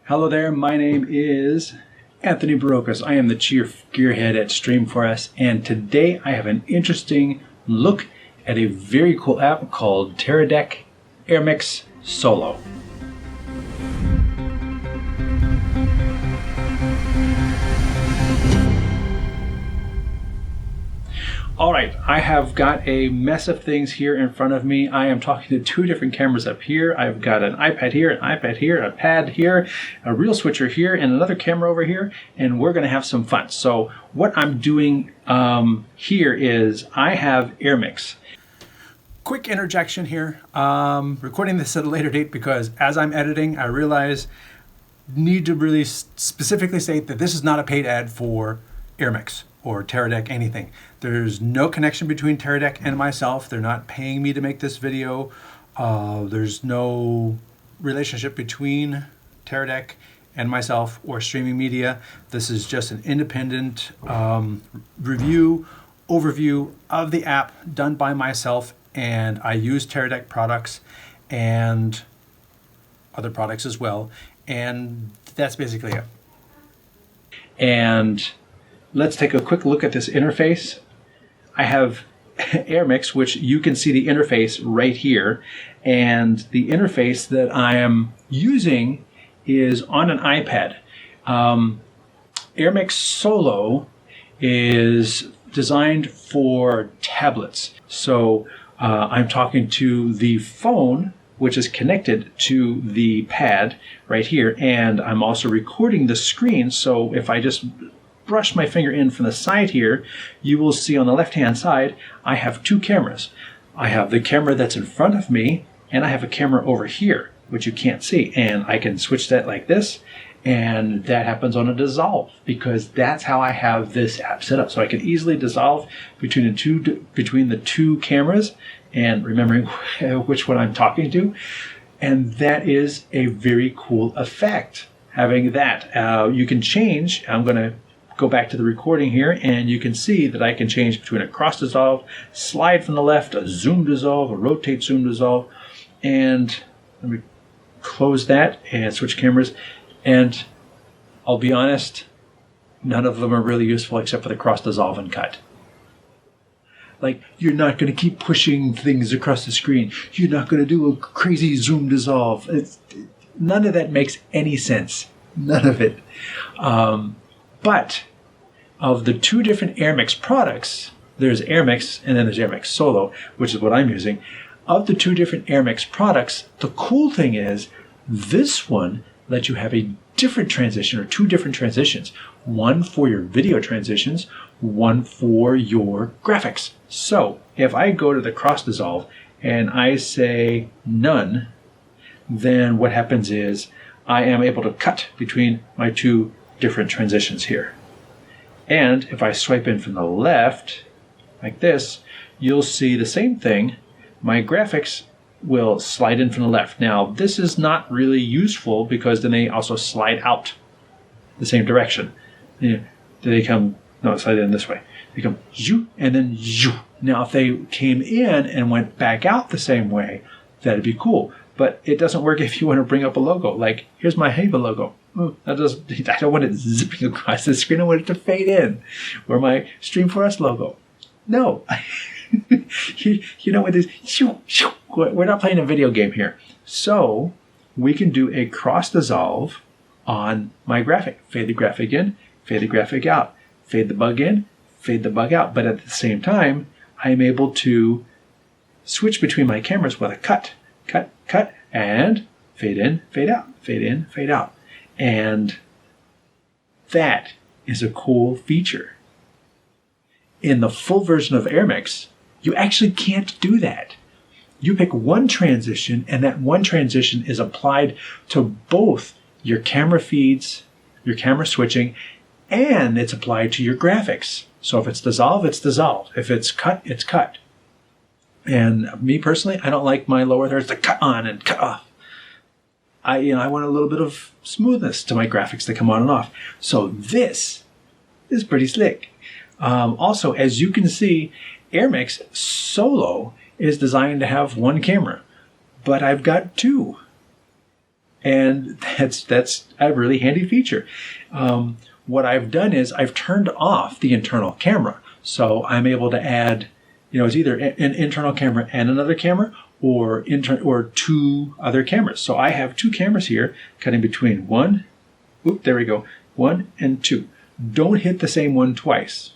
Hello there, my name is Anthony Barocas. I am the Chief Gearhead at Stream4S, and today I have an interesting look at a very cool app called Teradek Airmix Solo. Alright, I have got a mess of things here in front of me. I am talking to two different cameras up here. I've got an iPad here, a pad here, a reel switcher here, and another camera over here, and we're going to have some fun. So what I'm doing here is I have Airmix. Quick interjection here. Recording this at a later date because as I'm editing, I realize need to really specifically state that this is not a paid ad for Airmix or Teradek anything. There's no connection between Teradek and myself. They're not paying me to make this video. There's no relationship between Teradek and myself or streaming media. This is just an independent overview of the app done by myself, and I use Teradek products and other products as well, and that's basically it. And let's take a quick look at this interface. I have Airmix, which you can see the interface right here. And the interface that I am using is on an iPad. Airmix Solo is designed for tablets. So I'm talking to the phone, which is connected to the pad right here. And I'm also recording the screen. So if I just brush my finger in from the side here, you will see on the left-hand side, I have two cameras. I have the camera that's in front of me, and I have a camera over here, which you can't see. And I can switch that like this, and that happens on a dissolve, because that's how I have this app set up. So I can easily dissolve between the two cameras, and remembering which one I'm talking to. And that is a very cool effect, having that. You can change. I'm going to go back to the recording here, and you can see that I can change between a cross dissolve, slide from the left, a zoom dissolve, a rotate zoom dissolve, and let me close that and switch cameras. And I'll be honest, none of them are really useful except for the cross dissolve and cut. Like, you're not going to keep pushing things across the screen. You're not going to do a crazy zoom dissolve. None of that makes any sense. None of it. But of the two different Airmix products, there's Airmix and then there's Airmix Solo, which is what I'm using. Of the two different Airmix products, the cool thing is this one lets you have a different transition, or two different transitions. One for your video transitions, one for your graphics. So if I go to the cross dissolve and I say none, then what happens is I am able to cut between my two different transitions here. And if I swipe in from the left, like this, you'll see the same thing. My graphics will slide in from the left. Now, this is not really useful because then they also slide out the same direction. They come, no, slide in this way. They come, zoo, and then zoo. Now, if they came in and went back out the same way, that'd be cool. But it doesn't work if you want to bring up a logo. Like, here's my Hava logo. I don't want it zipping across the screen. I want it to fade in. Or my Stream4S logo. No. you know what this? We're not playing a video game here. So we can do a cross dissolve on my graphic. Fade the graphic in, fade the graphic out. Fade the bug in, fade the bug out. But at the same time, I am able to switch between my cameras with a cut, and fade in, fade out, fade in, fade out. And that is a cool feature. In the full version of Airmix, you actually can't do that. You pick one transition, and that one transition is applied to both your camera feeds, your camera switching, and it's applied to your graphics. So if it's dissolve, it's dissolve. If it's cut, it's cut. And me personally, I don't like my lower thirds to cut on and cut off. I want a little bit of smoothness to my graphics to come on and off. So this is pretty slick. Also, as you can see, Airmix Solo is designed to have one camera, but I've got two. And that's a really handy feature. What I've done is I've turned off the internal camera. So I'm able to add, it's either an internal camera and another camera, or two other cameras. So I have two cameras here, cutting between one, there we go, 1 and 2. Don't hit the same one twice.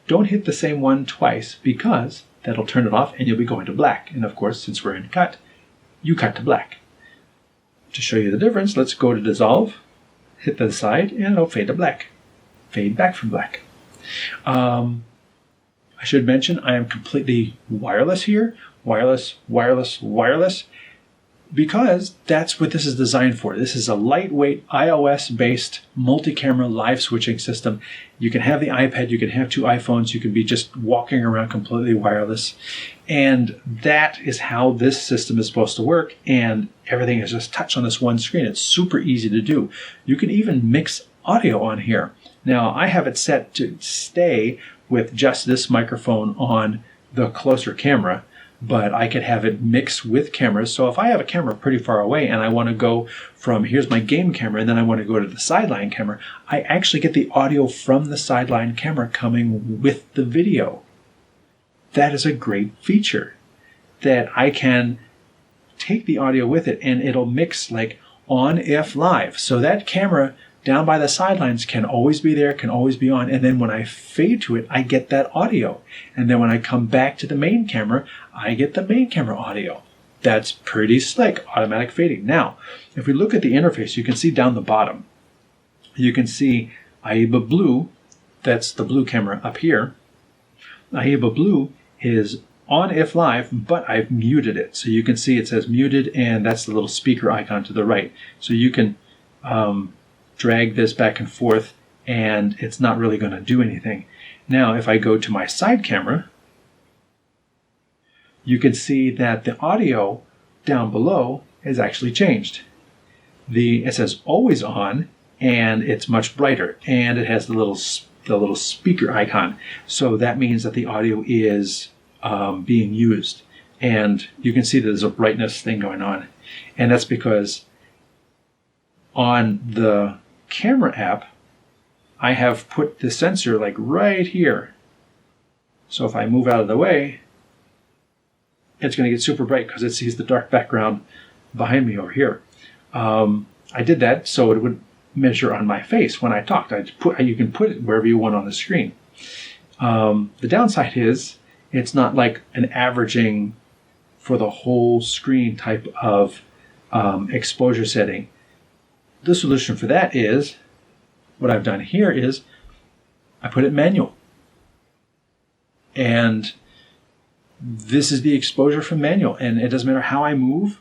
Don't hit the same one twice, because that'll turn it off and you'll be going to black. And of course, since we're in cut, you cut to black. To show you the difference, let's go to dissolve, hit the side, and it'll fade to black. Fade back from black. I should mention I am completely wireless here. Wireless, wireless, wireless. Because that's what this is designed for. This is a lightweight iOS-based multi-camera live switching system. You can have the iPad, you can have two iPhones, you can be just walking around completely wireless. And that is how this system is supposed to work. And everything is just touch on this one screen. It's super easy to do. You can even mix audio on here. Now, I have it set to stay with just this microphone on the closer camera, but I could have it mix with cameras. So if I have a camera pretty far away and I want to go from, here's my game camera, and then I want to go to the sideline camera, I actually get the audio from the sideline camera coming with the video. That is a great feature, that I can take the audio with it and it'll mix like on if live. So that camera down by the sidelines can always be there, can always be on. And then when I fade to it, I get that audio. And then when I come back to the main camera, I get the main camera audio. That's pretty slick, automatic fading. Now, if we look at the interface, you can see down the bottom, you can see AIBA Blue, that's the blue camera up here. AIBA Blue is on if live, but I've muted it. So you can see it says muted, and that's the little speaker icon to the right. So you can drag this back and forth, and it's not really going to do anything. Now, if I go to my side camera, you can see that the audio down below has actually changed. It says always on, and it's much brighter, and it has the little speaker icon. So that means that the audio is being used, and you can see that there's a brightness thing going on, and that's because on the camera app, I have put the sensor like right here. So if I move out of the way, it's going to get super bright because it sees the dark background behind me over here. I did that so it would measure on my face when I talked. You can put it wherever you want on the screen. The downside is it's not like an averaging for the whole screen type of exposure setting. The solution for that is, what I've done here is I put it manual. And this is the exposure from manual. And it doesn't matter how I move,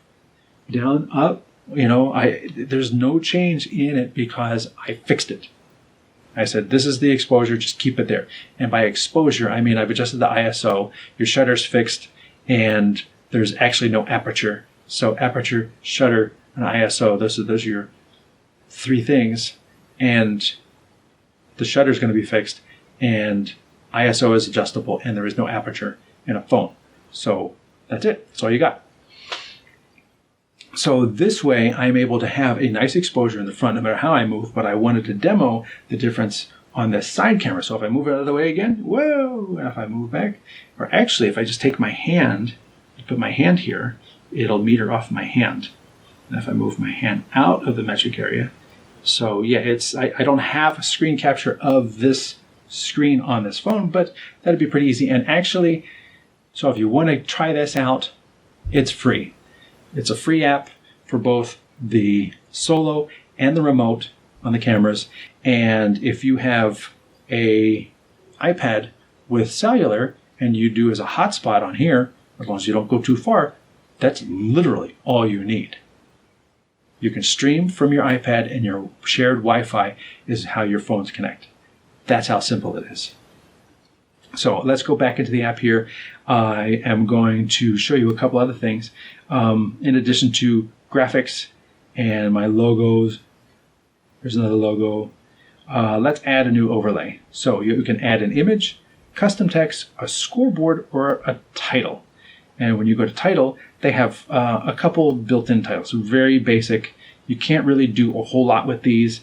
down, up, there's no change in it because I fixed it. I said, this is the exposure, just keep it there. And by exposure, I mean I've adjusted the ISO, your shutter's fixed, and there's actually no aperture. So aperture, shutter, and ISO, those are your three things, and the shutter is going to be fixed, and ISO is adjustable, and there is no aperture in a phone. So that's it. That's all you got. So this way, I'm able to have a nice exposure in the front, no matter how I move, but I wanted to demo the difference on this side camera. So if I move it out of the way again, whoa, and if I move back, or actually if I just take my hand, put my hand here, it'll meter off my hand. And if I move my hand out of the metric area, so yeah, I don't have a screen capture of this screen on this phone, but that'd be pretty easy. And actually, so if you want to try this out, it's free. It's a free app for both the Solo and the remote on the cameras. And if you have a iPad with cellular and you do as a hotspot on here, as long as you don't go too far, that's literally all you need. You can stream from your iPad, and your shared Wi-Fi is how your phones connect. That's how simple it is. So let's go back into the app here. I am going to show you a couple other things. In addition to graphics and my logos, there's another logo. Let's add a new overlay. So you can add an image, custom text, a scoreboard, or a title. And when you go to title, they have a couple built-in titles, very basic. You can't really do a whole lot with these.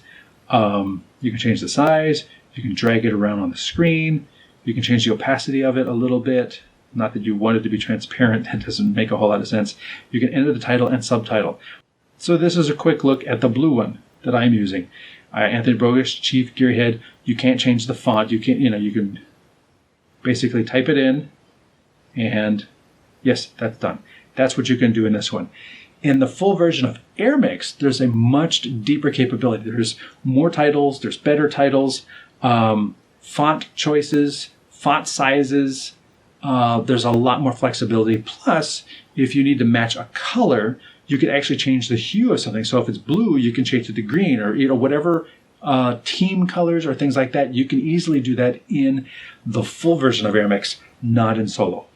You can change the size. You can drag it around on the screen. You can change the opacity of it a little bit. Not that you want it to be transparent. That doesn't make a whole lot of sense. You can enter the title and subtitle. So this is a quick look at the blue one that I'm using. Anthony Bogish, Chief Gearhead. You can't change the font. You can basically type it in, and yes, that's done. That's what you can do in this one. In the full version of Airmix, there's a much deeper capability. There's more titles. There's better titles. Font choices, font sizes. There's a lot more flexibility. Plus, if you need to match a color, you can actually change the hue of something. So if it's blue, you can change it to green, or whatever team colors or things like that. You can easily do that in the full version of Airmix, not in Solo.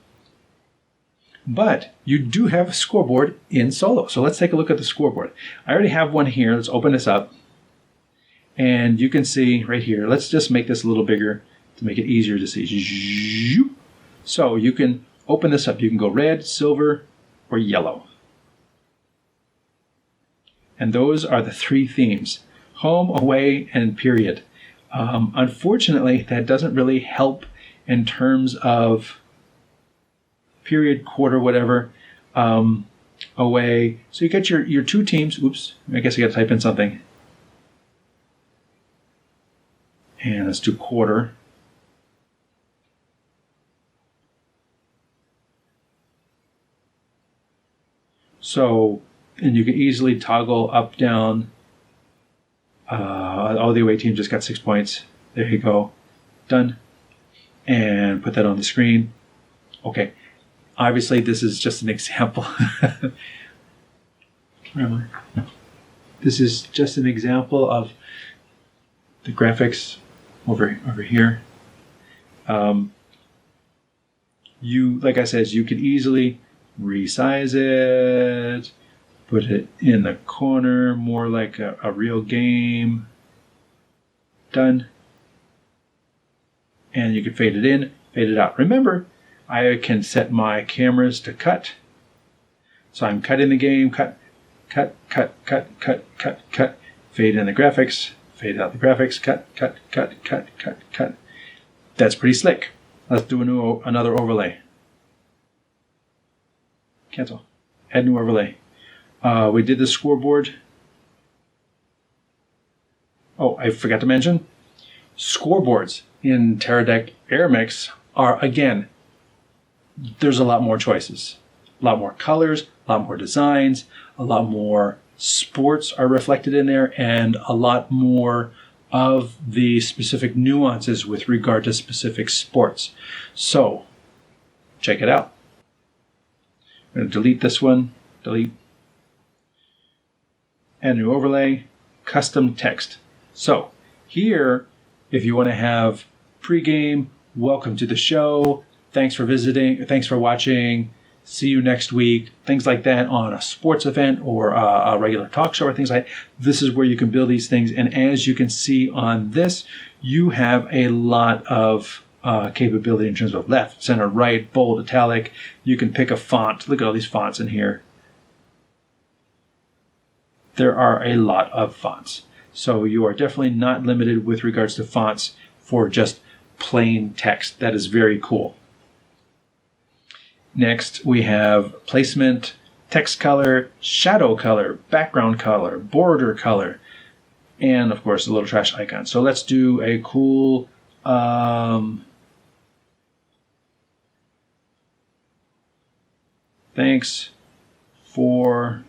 But you do have a scoreboard in Solo. So let's take a look at the scoreboard. I already have one here. Let's open this up. And you can see right here, let's just make this a little bigger to make it easier to see. So you can open this up. You can go red, silver, or yellow. And those are the three themes: home, away, and period. Unfortunately, that doesn't really help in terms of period, quarter, whatever, away. So you got your two teams. Oops, I guess I got to type in something. And let's do quarter. So, and you can easily toggle up, down. All the away team just got 6 points. There you go. Done. And put that on the screen. Okay. Obviously, this is just an example. Where am I? This is just an example of the graphics over here. Like I said, you could easily resize it, put it in the corner, more like a real game. Done. And you can fade it in, fade it out. Remember, I can set my cameras to cut. So I'm cutting the game, cut, fade in the graphics, fade out the graphics, cut. That's pretty slick. Let's do another overlay. Cancel. Add new overlay. We did the scoreboard. Oh, I forgot to mention, scoreboards in Teradek Airmix are, again, there's a lot more choices. A lot more colors, a lot more designs, a lot more sports are reflected in there, and a lot more of the specific nuances with regard to specific sports. So, check it out. I'm going to delete this one. Delete. Add new overlay. Custom text. So, here, if you want to have pregame, welcome to the show, thanks for visiting, thanks for watching, see you next week, things like that on a sports event or a regular talk show or things like that. This is where you can build these things. And as you can see on this, you have a lot of capability in terms of left, center, right, bold, italic. You can pick a font. Look at all these fonts in here. There are a lot of fonts. So you are definitely not limited with regards to fonts for just plain text. That is very cool. Next, we have placement, text color, shadow color, background color, border color, and of course a little trash icon. So let's do a cool thanks for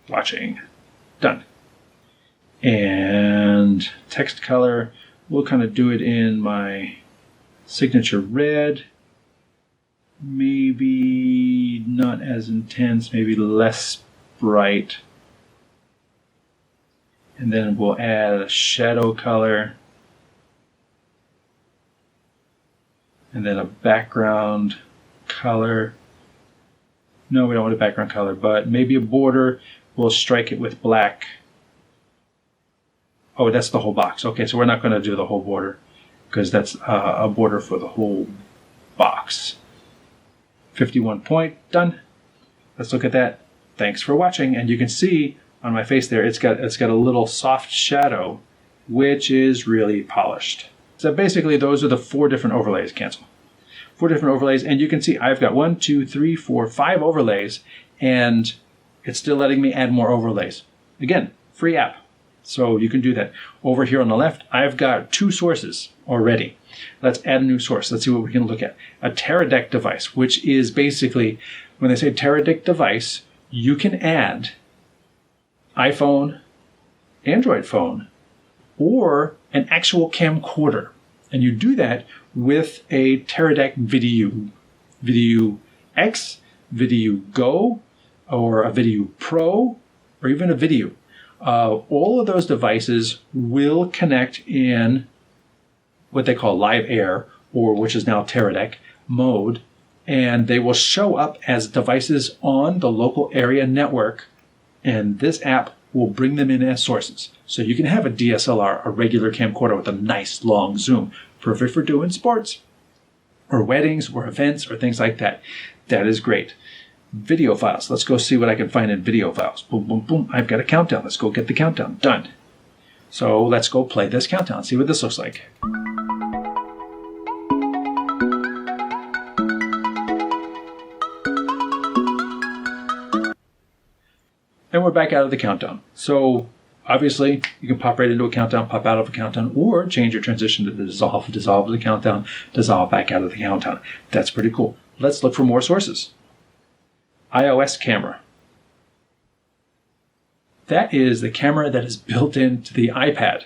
watching. Done. And text color, we'll kind of do it in my signature red. Maybe not as intense, maybe less bright. And then we'll add a shadow color. And then a background color. No, we don't want a background color, but maybe a border. We'll strike it with black. Oh, that's the whole box. Okay, so we're not going to do the whole border because that's a border for the whole box. 51 point, done. Let's look at that. thanks for watching. And you can see on my face there, it's got a little soft shadow, which is really polished. So basically, those are the 4 different overlays. Cancel. 4 different overlays, and you can see I've got 1, 2, 3, 4, 5 overlays, and it's still letting me add more overlays. Again, free app, so you can do that. Over here on the left, I've got 2 sources already. Let's add a new source. Let's see what we can look at. A Teradek device, which is basically, when they say Teradek device, you can add iPhone, Android phone, or an actual camcorder. And you do that with a Teradek Video X, Video Go, or a Video Pro, or even a Video. All of those devices will connect in what they call live air, or which is now Teradek mode, and they will show up as devices on the local area network, and this app will bring them in as sources. So you can have a DSLR, a regular camcorder with a nice long zoom, perfect for doing sports or weddings or events or things like that. That is great. Video files. Let's go see what I can find in video files. Boom, boom, boom. I've got a countdown. Let's go get the countdown. Done. So let's go play this countdown. See what this looks like. And we're back out of the countdown. So obviously, you can pop right into a countdown, pop out of a countdown, or change your transition to the dissolve the countdown, dissolve back out of the countdown. That's pretty cool. Let's look for more sources. iOS camera. That is the camera that is built into the iPad,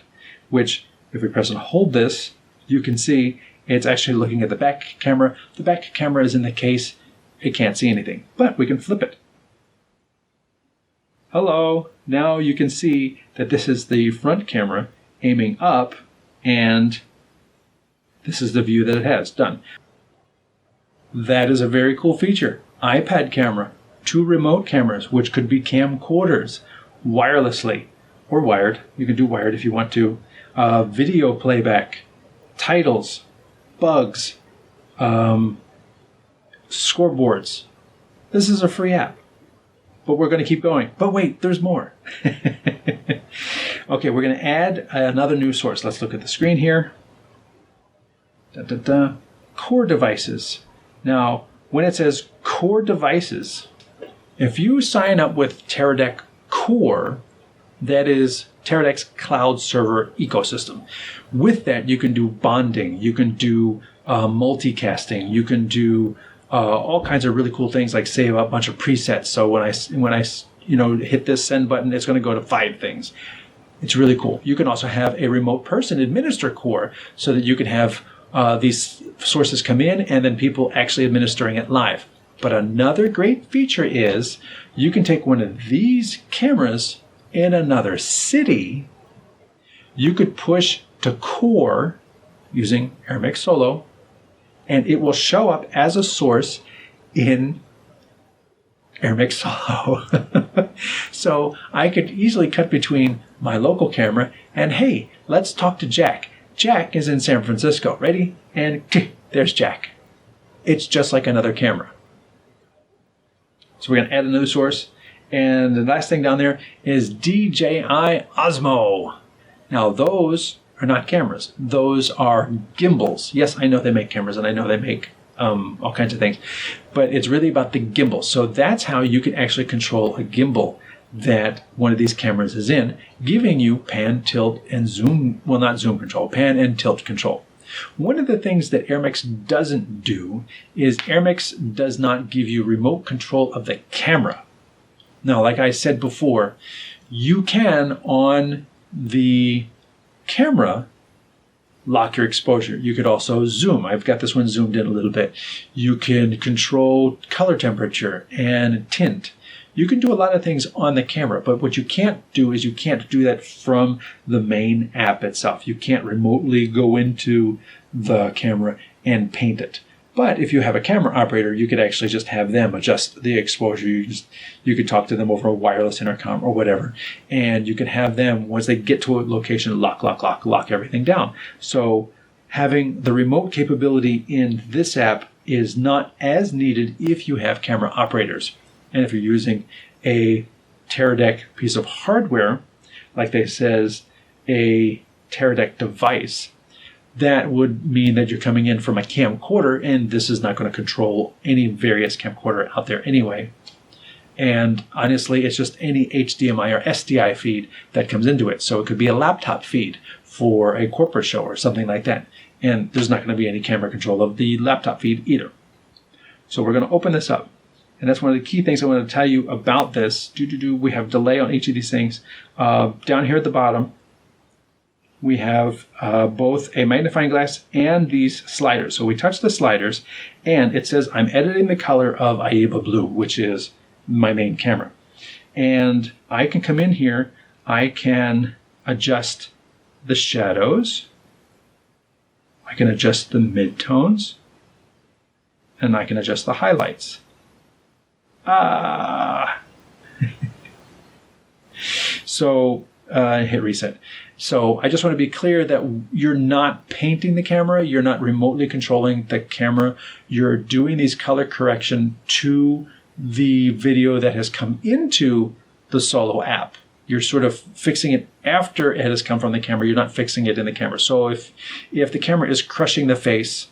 which if we press and hold this, you can see it's actually looking at the back camera. The back camera is in the case. It can't see anything, but we can flip it. Hello, now you can see that this is the front camera aiming up, and this is the view that it has. Done. That is a very cool feature. iPad camera, 2 remote cameras, which could be camcorders, wirelessly or wired. You can do wired if you want to. Video playback, titles, bugs, scoreboards. This is a free app. But we're going to keep going. But wait, there's more. Okay, we're going to add another new source. Let's look at the screen here. Core devices. Now, when it says core devices, if you sign up with Teradek Core, that is Teradek's cloud server ecosystem. With that, you can do bonding. You can do multicasting. You can do all kinds of really cool things, like save a bunch of presets. So when I hit this send button, it's going to go to 5 things. It's really cool. You can also have a remote person administer Core, so that you can have these sources come in and then people actually administering it live. But another great feature is you can take one of these cameras in another city. You could push to Core using Airmix Solo, and it will show up as a source in Airmix Solo. So I could easily cut between my local camera and, hey, let's talk to Jack. Jack is in San Francisco. Ready? And there's Jack. It's just like another camera. So we're going to add another source. And the last thing down there is DJI Osmo. Now those are not cameras. Those are gimbals. Yes, I know they make cameras, and I know they make all kinds of things. But it's really about the gimbal. So that's how you can actually control a gimbal that one of these cameras is in, giving you pan, tilt, and zoom. Well, not zoom control, pan and tilt control. One of the things that Airmix doesn't do is Airmix does not give you remote control of the camera. Now, like I said before, you can, on the camera, lock your exposure. You could also zoom. I've got this one zoomed in a little bit. You can control color temperature and tint. You can do a lot of things on the camera, but what you can't do is you can't do that from the main app itself. You can't remotely go into the camera and paint it. But if you have a camera operator, you could actually just have them adjust the exposure. You could talk to them over a wireless intercom or whatever, and you can have them, once they get to a location, lock everything down. So having the remote capability in this app is not as needed if you have camera operators. And if you're using a Teradek piece of hardware, like they says a Teradek device, that would mean that you're coming in from a camcorder, and this is not going to control any various camcorder out there anyway. And honestly, it's just any HDMI or SDI feed that comes into it. So it could be a laptop feed for a corporate show or something like that. And there's not going to be any camera control of the laptop feed either. So we're going to open this up. And that's one of the key things I want to tell you about this. We have delay on each of these things. Down here at the bottom, we have both a magnifying glass and these sliders. So we touch the sliders, and it says I'm editing the color of Aiba Blue, which is my main camera. And I can come in here, I can adjust the shadows, I can adjust the midtones, and I can adjust the highlights. So hit reset. So I just want to be clear that you're not painting the camera, you're not remotely controlling the camera, you're doing these color correction to the video that has come into the Solo app. You're sort of fixing it after it has come from the camera. You're not fixing it in the camera. So if the camera is crushing the face,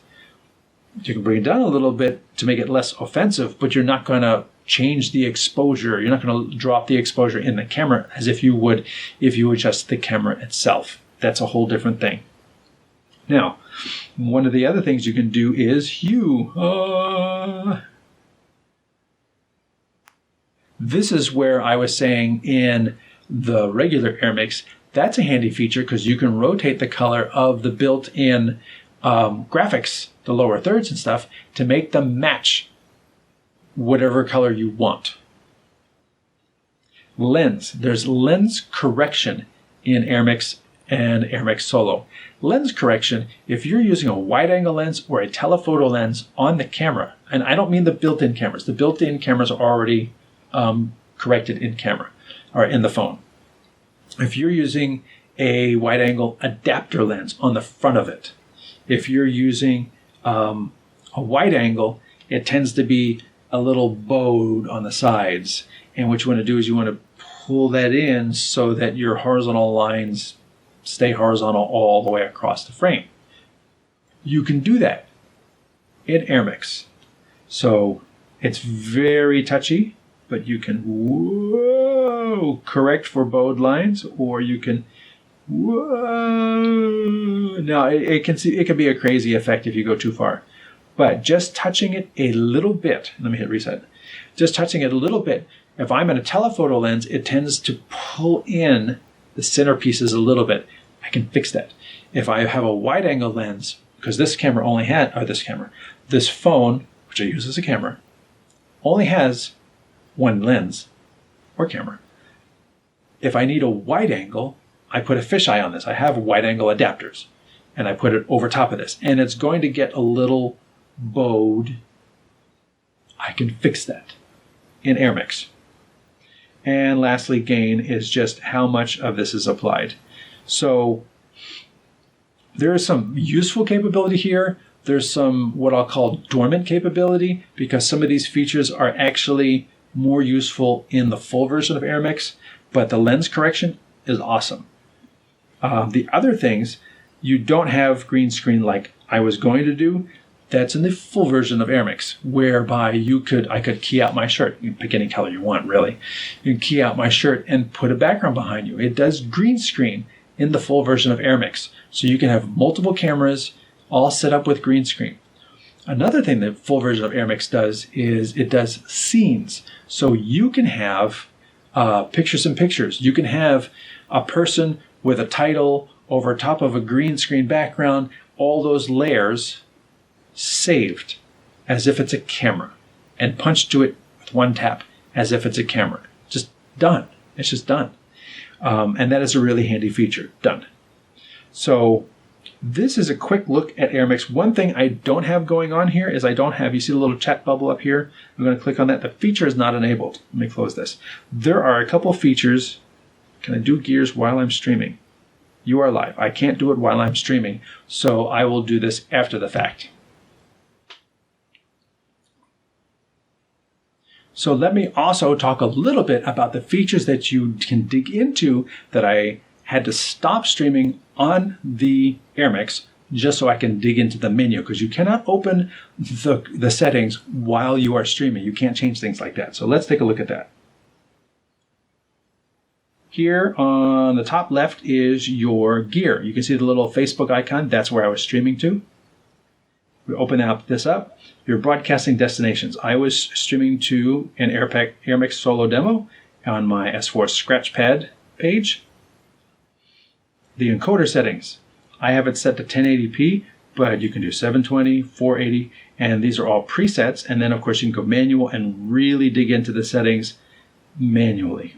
you can bring it down a little bit to make it less offensive, but you're not going to change the exposure. You're not going to drop the exposure in the camera as if you would if you adjust the camera itself. That's a whole different thing. Now, one of the other things you can do is hue. This is where I was saying in the regular Airmix, that's a handy feature because you can rotate the color of the built-in graphics, the lower thirds and stuff, to make them match whatever color you want. Lens. There's lens correction in Airmix and Airmix Solo. Lens correction, if you're using a wide-angle lens or a telephoto lens on the camera, and I don't mean the built-in cameras. The built-in cameras are already corrected in camera or in the phone. If you're using a wide-angle adapter lens on the front of it, if you're using a wide angle, it tends to be a little bowed on the sides. And what you want to do is you want to pull that in so that your horizontal lines stay horizontal all the way across the frame. You can do that in Airmix. So it's very touchy, but you can correct for bowed lines, or you can now it can be a crazy effect if you go too far. But just touching it a little bit, let me hit reset. Just touching it a little bit, if I'm in a telephoto lens, it tends to pull in the center pieces a little bit. I can fix that. If I have a wide angle lens, because this phone, which I use as a camera, only has one lens or camera. If I need a wide angle, I put a fisheye on this. I have wide angle adapters, and I put it over top of this, and it's going to get a little bowed. I can fix that in Airmix. And lastly, gain is just how much of this is applied. So there is some useful capability here. There's some what I'll call dormant capability, because some of these features are actually more useful in the full version of Airmix, but the lens correction is awesome. The other things, you don't have green screen like I was going to do. That's in the full version of Airmix, whereby I could key out my shirt. You can pick any color you want, really. You can key out my shirt and put a background behind you. It does green screen in the full version of Airmix. So you can have multiple cameras all set up with green screen. Another thing that full version of Airmix does is it does scenes. So you can have pictures in pictures. You can have a person with a title over top of a green screen background, all those layers saved as if it's a camera, and punched to it with one tap as if it's a camera. Just done. It's just done. And that is a really handy feature. Done. So this is a quick look at Airmix. One thing I don't have going on here is you see the little chat bubble up here? I'm going to click on that. The feature is not enabled. Let me close this. There are a couple of features. Can I do gears while I'm streaming? You are live. I can't do it while I'm streaming, so I will do this after the fact. So let me also talk a little bit about the features that you can dig into that I had to stop streaming on the Airmix just so I can dig into the menu, because you cannot open the settings while you are streaming. You can't change things like that. So let's take a look at that. Here on the top left is your gear. You can see the little Facebook icon. That's where I was streaming to. We open this up. Your broadcasting destinations. I was streaming to an Airmix Solo demo on my S4 Scratchpad page. The encoder settings. I have it set to 1080p, but you can do 720, 480, and these are all presets. And then, of course, you can go manual and really dig into the settings manually.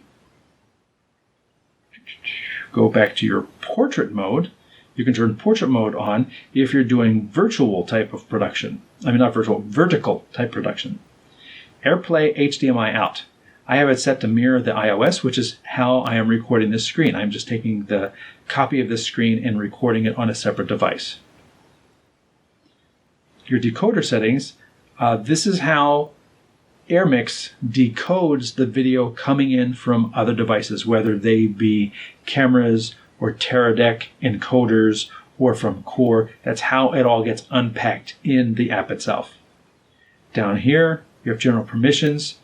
Go back to your portrait mode. You can turn portrait mode on if you're doing virtual type of production. I mean, not virtual, vertical type production. AirPlay HDMI out. I have it set to mirror the iOS, which is how I am recording this screen. I'm just taking the copy of this screen and recording it on a separate device. Your decoder settings. This is how Airmix decodes the video coming in from other devices, whether they be cameras or Teradek encoders or from Core. That's how it all gets unpacked in the app itself. Down here, you have general permissions.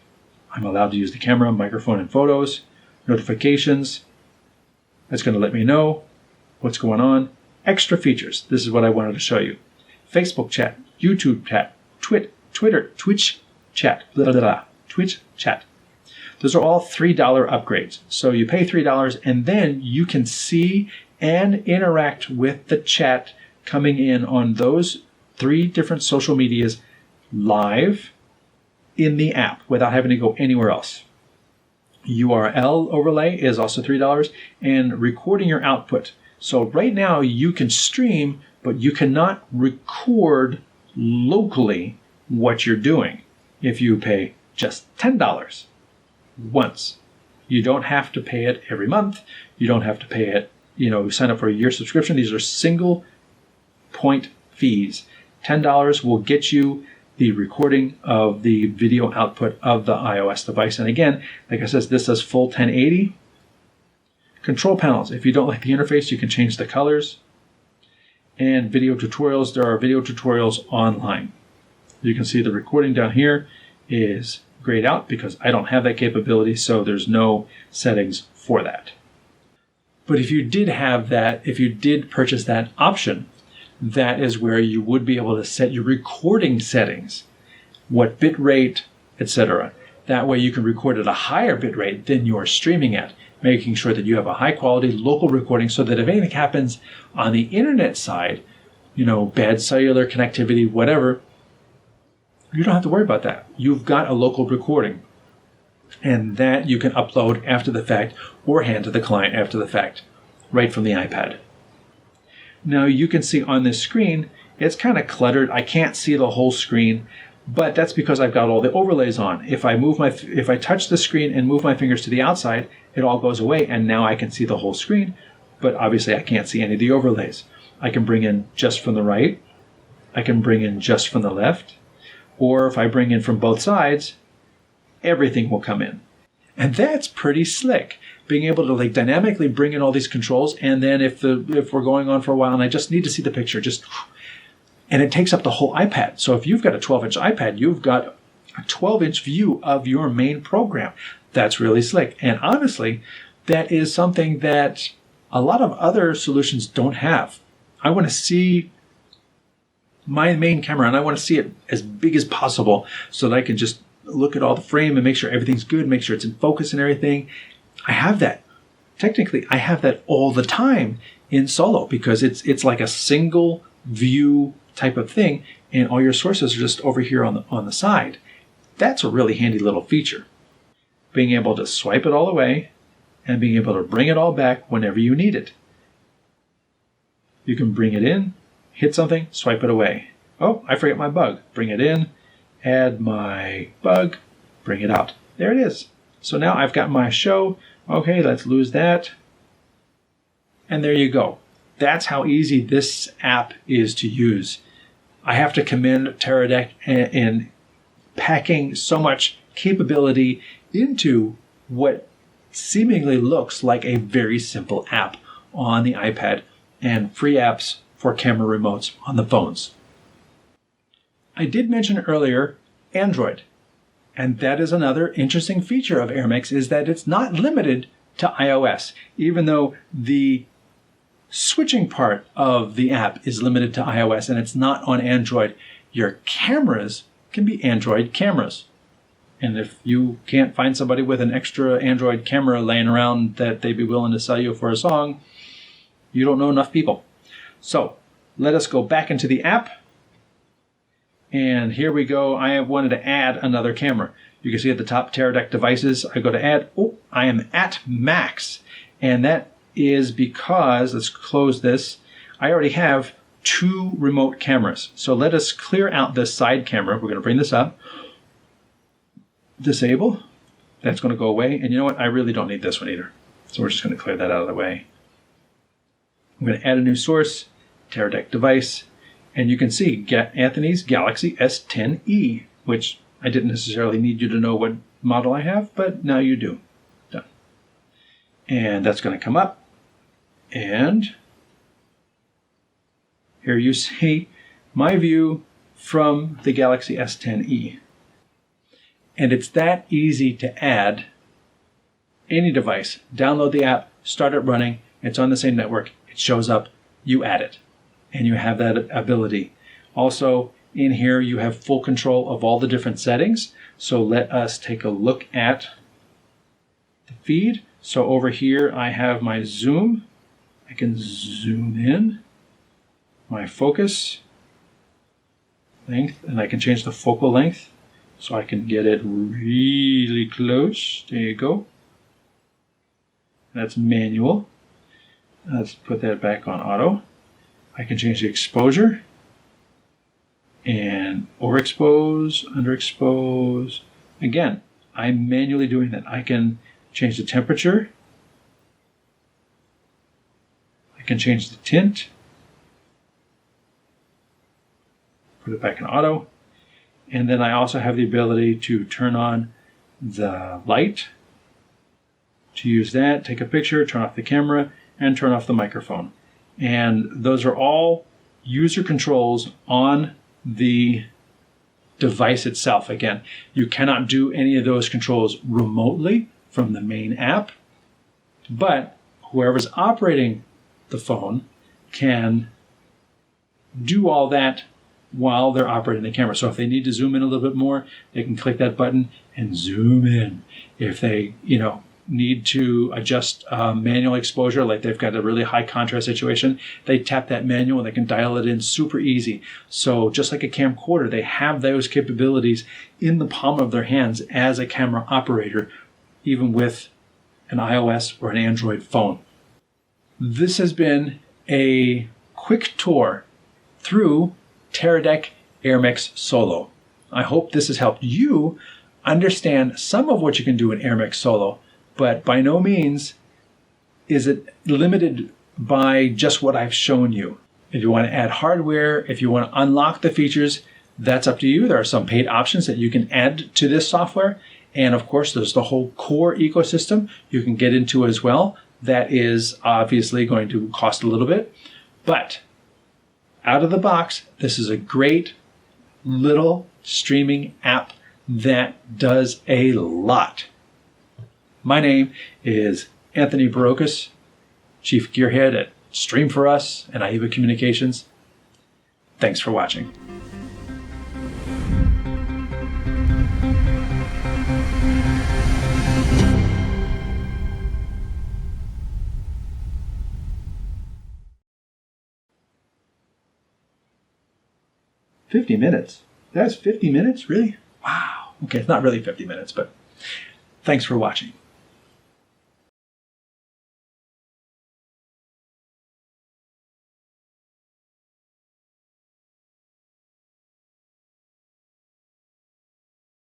I'm allowed to use the camera, microphone, and photos. Notifications. That's going to let me know what's going on. Extra features. This is what I wanted to show you. Facebook chat, YouTube chat, Twitter, Twitch chat, Twitch chat. Those are all $3 upgrades. So you pay $3 and then you can see and interact with the chat coming in on those 3 different social medias live in the app without having to go anywhere else. URL overlay is also $3, and recording your output. So right now you can stream, but you cannot record locally what you're doing if you pay just $10 once. You don't have to pay it every month. You don't have to pay it, sign up for a year subscription. These are single point fees. $10 will get you the recording of the video output of the iOS device. And again, like I said, this says full 1080. Control panels. If you don't like the interface, you can change the colors. And video tutorials. There are video tutorials online. You can see the recording down here is grayed out because I don't have that capability, so there's no settings for that. But if you did have that, if you did purchase that option, that is where you would be able to set your recording settings, what bit rate, etc. That way you can record at a higher bit rate than you're streaming at, making sure that you have a high quality local recording so that if anything happens on the internet side, bad cellular connectivity, whatever, you don't have to worry about that. You've got a local recording, and that you can upload after the fact or hand to the client after the fact, right from the iPad. Now you can see on this screen, it's kind of cluttered. I can't see the whole screen, but that's because I've got all the overlays on. If I touch the screen and move my fingers to the outside, it all goes away, and now I can see the whole screen, but obviously I can't see any of the overlays. I can bring in just from the right. I can bring in just from the left. Or if I bring in from both sides, everything will come in. And that's pretty slick. Being able to dynamically bring in all these controls, and then if we're going on for a while and I just need to see the picture, and it takes up the whole iPad. So if you've got a 12-inch iPad, you've got a 12-inch view of your main program. That's really slick. And honestly, that is something that a lot of other solutions don't have. I want to see my main camera, and I want to see it as big as possible so that I can just look at all the frame and make sure everything's good, make sure it's in focus and everything. I have that. Technically, I have that all the time in Solo because it's like a single view type of thing, and all your sources are just over here on the side. That's a really handy little feature. Being able to swipe it all away and being able to bring it all back whenever you need it. You can bring it in, hit something, swipe it away. Oh, I forget my bug. Bring it in, add my bug, bring it out. There it is. So now I've got my show. Okay, let's lose that. And there you go. That's how easy this app is to use. I have to commend Teradek in packing so much capability into what seemingly looks like a very simple app on the iPad and free apps for camera remotes on the phones. I did mention earlier Android, and that is another interesting feature of Airmix, is that it's not limited to iOS, even though the switching part of the app is limited to iOS and it's not on Android. Your cameras can be Android cameras. And if you can't find somebody with an extra Android camera laying around that they'd be willing to sell you for a song, you don't know enough people. So let us go back into the app. And here we go. I wanted to add another camera. You can see at the top, Teradek Devices. I go to add. Oh, I am at max. And that is because, let's close this, I already have 2 remote cameras. So let us clear out this side camera. We're going to bring this up. Disable. That's going to go away. And you know what? I really don't need this one either. So we're just going to clear that out of the way. I'm going to add a new source, Teradek device. And you can see Anthony's Galaxy S10e, which I didn't necessarily need you to know what model I have, but now you do. Done. And that's going to come up. And here you see my view from the Galaxy S10e. And it's that easy to add any device. Download the app, start it running. It's on the same network. It shows up. You add it. And you have that ability. Also, in here, you have full control of all the different settings. So let us take a look at the feed. So over here, I have my zoom. I can zoom in. My focus length, and I can change the focal length so I can get it really close. There you go. That's manual. Let's put that back on auto. I can change the exposure and overexpose, underexpose. Again, I'm manually doing that. I can change the temperature. I can change the tint. Put it back in auto. And then I also have the ability to turn on the light. To use that, take a picture, turn off the camera, and turn off the microphone. And those are all user controls on the device itself. Again, you cannot do any of those controls remotely from the main app, but whoever's operating the phone can do all that while they're operating the camera. So if they need to zoom in a little bit more, they can click that button and zoom in. If they, need to adjust manual exposure, like they've got a really high contrast situation, they tap that manual and they can dial it in super easy. So just like a camcorder, they have those capabilities in the palm of their hands as a camera operator, even with an iOS or an Android phone. This has been a quick tour through Teradek Airmix Solo. I hope this has helped you understand some of what you can do in Airmix Solo, but by no means is it limited by just what I've shown you. If you want to add hardware, if you want to unlock the features, that's up to you. There are some paid options that you can add to this software. And of course, there's the whole core ecosystem you can get into as well. That is obviously going to cost a little bit. But out of the box, this is a great little streaming app that does a lot. My name is Anthony Barocas, Chief Gearhead at Stream For Us and AIBA Communications. Thanks for watching. $50 minutes. That's 50 minutes? Really? Wow. Okay, it's not really 50 minutes, but thanks for watching.